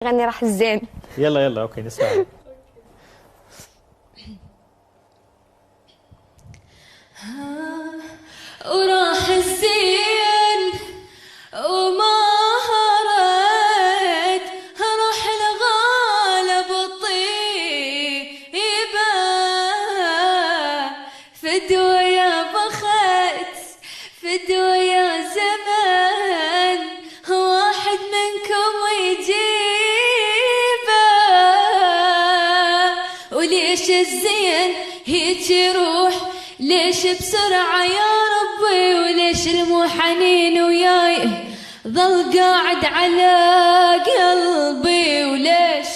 غني راح الزين. يلا يلا اوكي نسمع. وراح الزين وما هرد راح الغالب الطيبة فدوى يا بخت فدوى يا زمن واحد منكم يجيبه وليش الزين هيك يروح ليش بسرعة يا ربي وليش المو حنين وياي ظل قاعد على قلبي وليش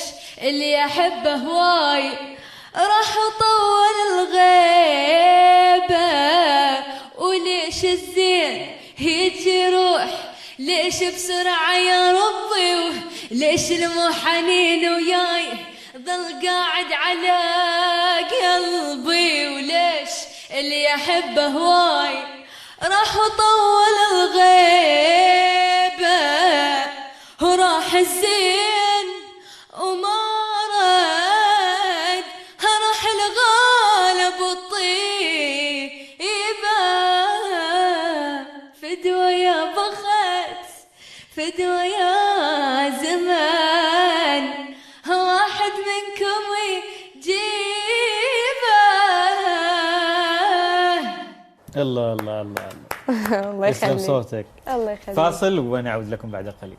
اللي أحبه هواي راح طول الغيبة وليش الزين هيك يروح ليش بسرعة يا ربي وليش المو حنين وياي ظل قاعد على قلبي وليش اللي أحبه هواي راح طول الغيبة وراح الزين وما رد راح الغالب الطيبة فدوى يا بخت فدوى يا زمان واحد منكم الله الله الله الله الله يسلم يخليك. صوتك. الله يخليك. فاصل ونعود لكم بعد قليل.